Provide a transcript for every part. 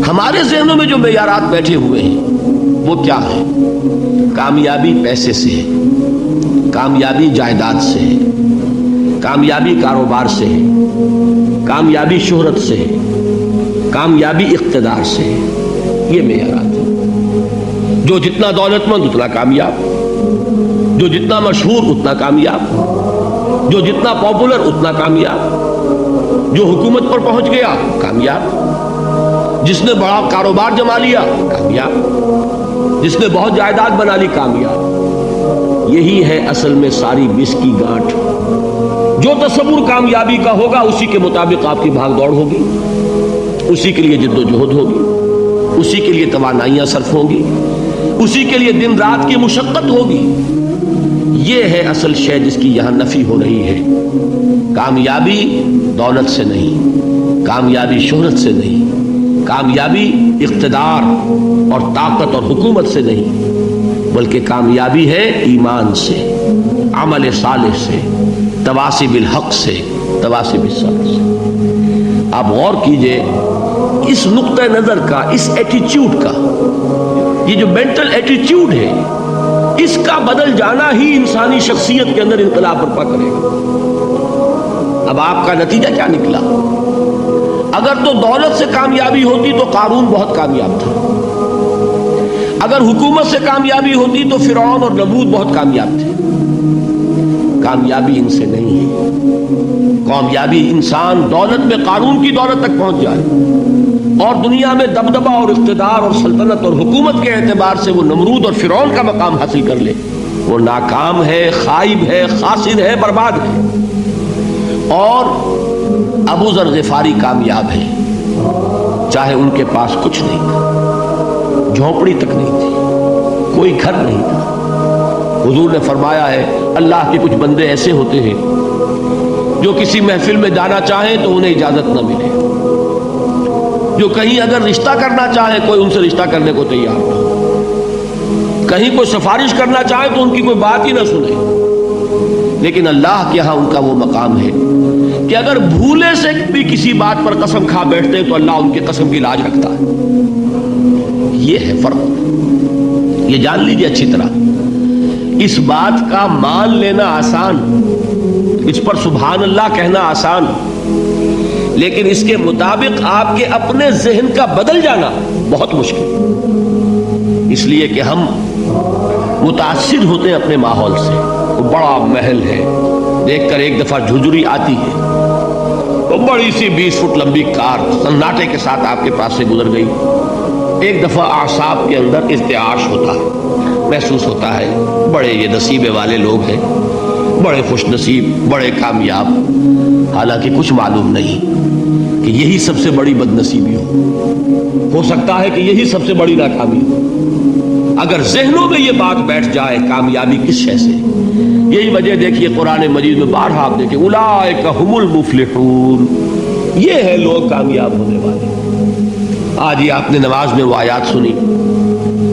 ہمارے ذہنوں میں جو معیارات بیٹھے ہوئے ہیں وہ کیا ہے؟ کامیابی پیسے سے ہے، کامیابی جائیداد سے ہے، کامیابی کاروبار سے ہے، کامیابی شہرت سے ہے، کامیابی اقتدار سے ہے. یہ معیارات ہیں. جو جتنا دولت مند اتنا کامیاب، جو جتنا مشہور اتنا کامیاب، جو جتنا پاپولر اتنا کامیاب، جو حکومت پر پہنچ گیا کامیاب، جس نے بڑا کاروبار جما لیا کامیاب، جس نے بہت جائیداد بنا لی کامیاب. یہی ہے اصل میں ساری بس کی گانٹھ. جو تصور کامیابی کا ہوگا اسی کے مطابق آپ کی بھاگ دوڑ ہوگی، اسی کے لیے جد و جہد ہوگی، اسی کے لیے توانائیاں صرف ہوں گی، اسی کے لیے دن رات کی مشقت ہوگی. یہ ہے اصل شے جس کی یہاں نفی ہو رہی ہے. کامیابی دولت سے نہیں، کامیابی شہرت سے نہیں، کامیابی اقتدار اور طاقت اور حکومت سے نہیں، بلکہ کامیابی ہے ایمان سے، عمل صالح سے، تواصی بالحق سے، تواصی بالصبر سے. آپ غور کیجئے اس نقطہ نظر کا، اس ایٹیچیوڈ کا، یہ جو مینٹل ایٹیچیوڈ ہے اس کا بدل جانا ہی انسانی شخصیت کے اندر انقلاب برپا کرے گا. اب آپ کا نتیجہ کیا نکلا؟ اگر تو دولت سے کامیابی ہوتی تو قارون بہت کامیاب تھا، اگر حکومت سے کامیابی ہوتی تو فرعون اور نمرود بہت کامیاب تھے. کامیابی ان سے نہیں ہے. کامیابی انسان دولت میں قارون کی دولت تک پہنچ جائے اور دنیا میں دبدبہ اور اقتدار اور سلطنت اور حکومت کے اعتبار سے وہ نمرود اور فرعون کا مقام حاصل کر لے، وہ ناکام ہے، خائب ہے، خاسر ہے، برباد ہے. اور ابو ذر غفاری کامیاب ہے، چاہے ان کے پاس کچھ نہیں تھا، جھونپڑی تک نہیں تھی، کوئی گھر نہیں تھا. حضور نے فرمایا ہے اللہ کے کچھ بندے ایسے ہوتے ہیں جو کسی محفل میں جانا چاہیں تو انہیں اجازت نہ ملے، جو کہیں اگر رشتہ کرنا چاہے کوئی ان سے رشتہ کرنے کو تیار نہ، کہیں کوئی سفارش کرنا چاہے تو ان کی کوئی بات ہی نہ سنے. لیکن اللہ کے ہاں ان کا وہ مقام ہے کہ اگر بھولے سے بھی کسی بات پر قسم کھا بیٹھتے تو اللہ ان کی قسم کی لاج رکھتا ہے. یہ ہے فرق. یہ جان لیجیے اچھی طرح. اس بات کا مان لینا آسان، اس پر سبحان اللہ کہنا آسان، لیکن اس کے مطابق آپ کے اپنے ذہن کا بدل جانا بہت مشکل. اس لیے کہ ہم متاثر ہوتے ہیں اپنے ماحول سے. وہ بڑا محل ہے، دیکھ کر ایک دفعہ جھجری آتی ہے، وہ بڑی سی 20 فٹ لمبی کار سناٹے کے ساتھ آپ کے پاس سے گزر گئی. ایک دفعہ اعصاب کے اندر ارتعاش ہوتا ہے، محسوس ہوتا ہے بڑے یہ نصیبے والے لوگ ہیں، بڑے خوش نصیب، بڑے کامیاب. حالانکہ کچھ معلوم نہیں کہ یہی سب سے بڑی بد نصیبی ہو سکتا ہے کہ یہی سب سے بڑی ناکامی ہو. اگر ذہنوں میں یہ بات بیٹھ جائے کامیابی کس شے سے. یہی وجہ دیکھیے قرآن مجید میں بارہا آپ دیکھیں اولئک ھم المفلحون، یہ ہے لوگ کامیاب ہونے والے. آج ہی آپ نے نماز میں وہ آیات سنی،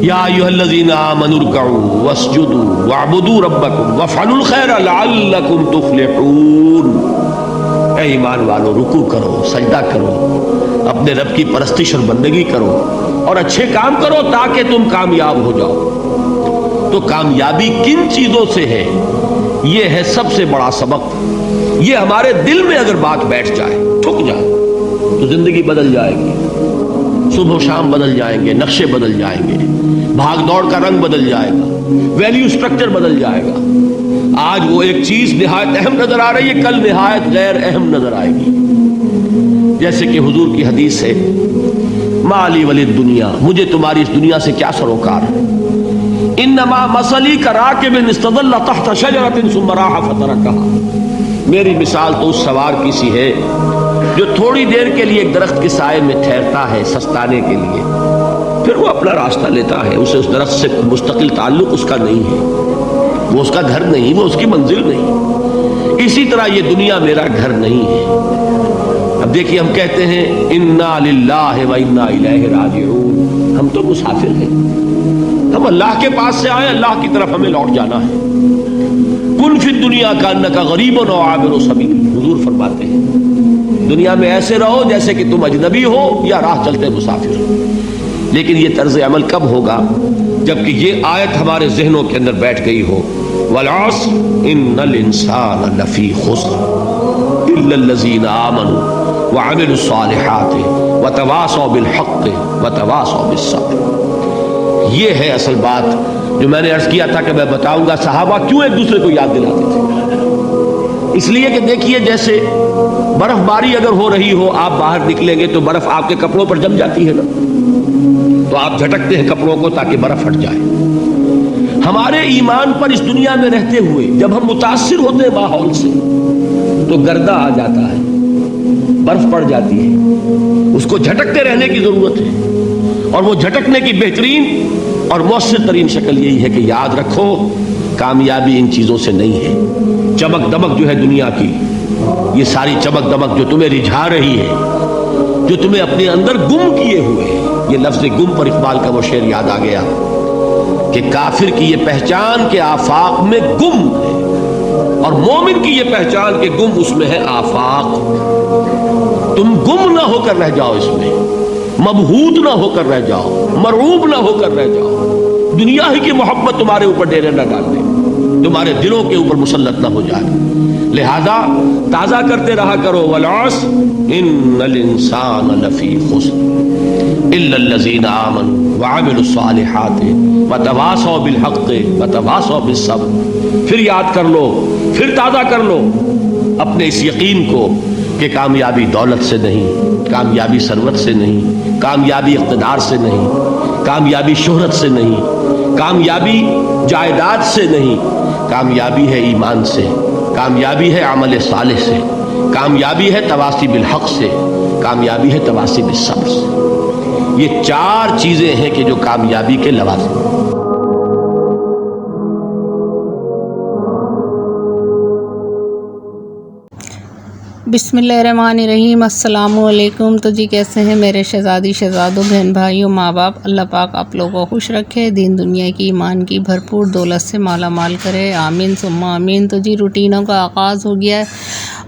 یا ایھا الذین آمنوا ارکعوا واسجدوا واعبدوا ربکم وافعلوا الخیر لعلکم تفلحون. اے ایمان والو، رکوع کرو، سجدہ کرو، اپنے رب کی پرستش اور بندگی کرو اور اچھے کام کرو تاکہ تم کامیاب ہو جاؤ. تو کامیابی کن چیزوں سے ہے؟ یہ ہے سب سے بڑا سبق. یہ ہمارے دل میں اگر بات بیٹھ جائے، ٹھک جائے، تو زندگی بدل جائے گی. صبح و شام بدل جائیں گے، نقشے بدل جائیں گے، بھاگ دوڑ کا رنگ بدل جائے گا، ویلیو سٹرکچر بدل جائے گا. آج وہ ایک چیز نہایت اہم نظر آ رہی ہے، کل نہایت غیر اہم نظر آئے گی. جیسے کہ حضور کی حدیث ہے مالی ولی دنیا، مجھے تمہاری اس دنیا سے کیا سروکار ہے. انما مثلی کراکب استظل تحت شجرۃ ثم راح فترکها، میری مثال تو اس سوار کی سی ہے جو تھوڑی دیر کے لیے ایک درخت کے سائے میں ٹھہرتا ہے سستانے کے لیے، پھر وہ اپنا راستہ لیتا ہے. اسے اس درخت سے مستقل تعلق اس کا نہیں ہے، وہ اس کا گھر نہیں، وہ اس کی منزل نہیں. اسی طرح یہ دنیا میرا گھر نہیں ہے. اب دیکھیے ہم کہتے ہیں انا للہ و انا الیہ راجعون، ہم تو مسافر ہیں، ہم اللہ کے پاس سے آئے، اللہ کی طرف ہمیں لوٹ جانا ہے. کن فی الدنیا کانک غریب و عابر سبیل، حضور فرماتے ہیں دنیا میں ایسے رہو جیسے کہ تم اجنبی ہو یا راہ چلتے مسافر ہو. لیکن یہ طرز عمل کب ہوگا؟ جبکہ یہ آیت ہمارے ذہنوں کے اندر بیٹھ گئی ہو. والعصر ان الانسان لفی خسر الا الذین آمنوا وعملوا الصالحات وتواصوا بالحق وتواصوا بالصبر. یہ ہے اصل بات جو میں نے عرض کیا تھا کہ میں بتاؤں گا صحابہ کیوں ایک دوسرے کو یاد دلاتے تھے. اس لیے کہ دیکھیے جیسے برف باری اگر ہو رہی ہو، آپ باہر نکلیں گے تو برف آپ کے کپڑوں پر جم جاتی ہے نا، تو آپ جھٹکتے ہیں کپڑوں کو تاکہ برف ہٹ جائے. ہمارے ایمان پر اس دنیا میں رہتے ہوئے جب ہم متاثر ہوتے ہیں ماحول سے تو گردہ آ جاتا ہے، برف پڑ جاتی ہے، اس کو جھٹکتے رہنے کی ضرورت ہے. اور وہ جھٹکنے کی بہترین اور مؤثر ترین شکل یہی ہے کہ یاد رکھو کامیابی ان چیزوں سے نہیں ہے. چمک دمک جو ہے دنیا کی، یہ ساری چمک دمک جو تمہیں رجھا رہی ہے، جو تمہیں اپنے اندر گم کیے ہوئے ہے. یہ لفظ گم پر اقبال کا وہ شعر یاد آ گیا کہ کافر کی یہ پہچان کے آفاق میں گم ہے، اور مومن کی یہ پہچان کہ گم اس میں ہے آفاق. تم گم نہ ہو کر رہ جاؤ، اس میں مبہوت نہ ہو کر رہ جاؤ، مرعوب نہ ہو کر رہ جاؤ. دنیا ہی کی محبت تمہارے اوپر ڈیرے نہ ڈال دے، تمہارے دلوں کے اوپر مسلط نہ ہو جائے. لہذا تازہ کرتے رہا کرو والعصر ان الانسان لفی خسر الا الذین آمنوا وعملوا الصالحات وتواصوا بالحق وتواصوا بالصبر. پھر یاد کر لو، پھر تازہ کر لو اپنے اس یقین کو کہ کامیابی دولت سے نہیں، کامیابی ثروت سے نہیں، کامیابی اقتدار سے نہیں، کامیابی شہرت سے نہیں، کامیابی جائیداد سے نہیں. کامیابی ہے ایمان سے، کامیابی ہے عمل صالح سے، کامیابی ہے تواصی بالحق سے، کامیابی ہے تواصی بالصبر سے. یہ چار چیزیں ہیں کہ جو کامیابی کے لوازم ہیں. بسم اللہ الرحمن الرحیم. السلام علیکم. تو جی کیسے ہیں میرے شہزادی شہزادوں، بہن بھائیوں، ماں باپ؟ اللہ پاک آپ لوگوں کو خوش رکھے، دین دنیا کی ایمان کی بھرپور دولت سے مالا مال کرے، آمین ثم آمین. تو جی روٹینوں کا آغاز ہو گیا ہے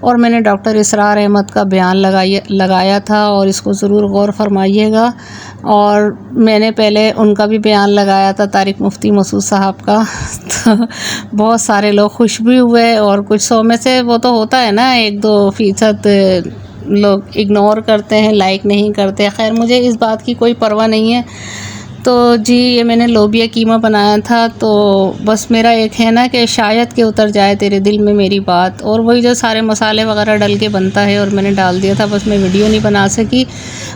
اور میں نے ڈاکٹر اسرار احمد کا بیان لگایا تھا اور اس کو ضرور غور فرمائیے گا. اور میں نے پہلے ان کا بھی بیان لگایا تھا، طارق مفتی مسعود صاحب کا. تو بہت سارے لوگ خوش بھی ہوئے اور کچھ 100 میں سے وہ تو ہوتا ہے نا 1-2% لوگ اگنور کرتے ہیں، لائک نہیں کرتے. خیر مجھے اس بات کی کوئی پرواہ نہیں ہے. تو جی یہ میں نے لوبیا قیمہ بنایا تھا، تو بس میرا ایک ہے نا کہ شاید کہ اتر جائے تیرے دل میں میری بات، اور وہی جو سارے مسالے وغیرہ ڈل کے بنتا ہے اور میں نے ڈال دیا تھا. بس میں ویڈیو نہیں بنا سکی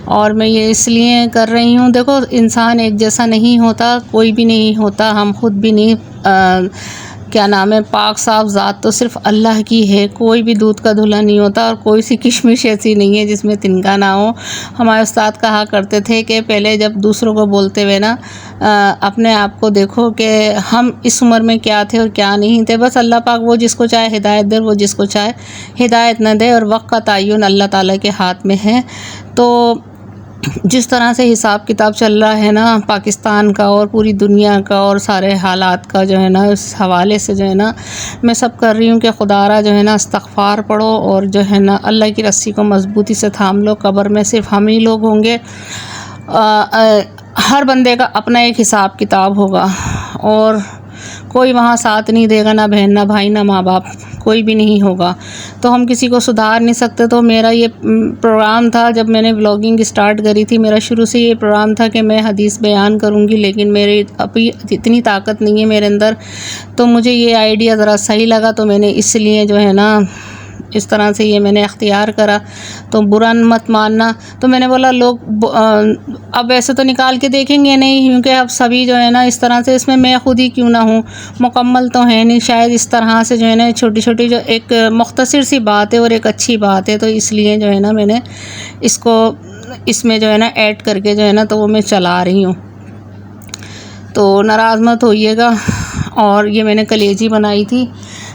اور میں یہ اس لیے کر رہی ہوں. دیکھو انسان ایک جیسا نہیں ہوتا، کوئی بھی نہیں ہوتا، ہم خود بھی نہیں. کیا نام ہے، پاک صاف ذات تو صرف اللہ کی ہے. کوئی بھی دودھ کا دھلا نہیں ہوتا اور کوئی سی کشمش ایسی نہیں ہے جس میں تنکا نہ ہو. ہمارے استاد کہا کرتے تھے کہ پہلے جب دوسروں کو بولتے ہوئے نا اپنے آپ کو دیکھو کہ ہم اس عمر میں کیا تھے اور کیا نہیں تھے. بس اللہ پاک وہ جس کو چاہے ہدایت دے، وہ جس کو چاہے ہدایت نہ دے، اور وقت کا تعین اللہ تعالیٰ کے ہاتھ میں ہے. تو جس طرح سے حساب کتاب چل رہا ہے نا پاکستان کا اور پوری دنیا کا اور سارے حالات کا جو ہے نا، اس حوالے سے جو ہے نا میں سب کر رہی ہوں کہ خدارا جو ہے نا استغفار پڑھو اور جو ہے نا اللہ کی رسی کو مضبوطی سے تھام لو. قبر میں صرف ہم ہی لوگ ہوں گے. ہر بندے کا اپنا ایک حساب کتاب ہوگا اور کوئی وہاں ساتھ نہیں دے گا، نہ بہن، نہ بھائی، نہ ماں باپ، کوئی بھی نہیں ہوگا. تو ہم کسی کو سدھار نہیں سکتے. تو میرا یہ پروگرام تھا، جب میں نے بلاگنگ اسٹارٹ کری تھی، میرا شروع سے یہ پروگرام تھا کہ میں حدیث بیان کروں گی، لیکن میری ابھی اتنی طاقت نہیں ہے میرے اندر. تو مجھے یہ آئیڈیا ذرا صحیح لگا، تو میں نے اس لیے جو ہے نا اس طرح سے یہ میں نے اختیار کرا. تو برا مت ماننا. تو میں نے بولا لوگ اب ایسے تو نکال کے دیکھیں گے نہیں، کیونکہ اب سبھی جو ہے نا اس طرح سے، اس میں خود ہی کیوں نہ ہوں، مکمل تو ہے نہیں. شاید اس طرح سے جو ہے نا چھوٹی چھوٹی جو ایک مختصر سی بات ہے اور ایک اچھی بات ہے، تو اس لیے جو ہے نا میں نے اس کو اس میں جو ہے نا ایڈ کر کے جو ہے نا تو وہ میں چلا رہی ہوں. تو ناراض مت ہوئیے گا. اور یہ میں نے کلیجی بنائی تھی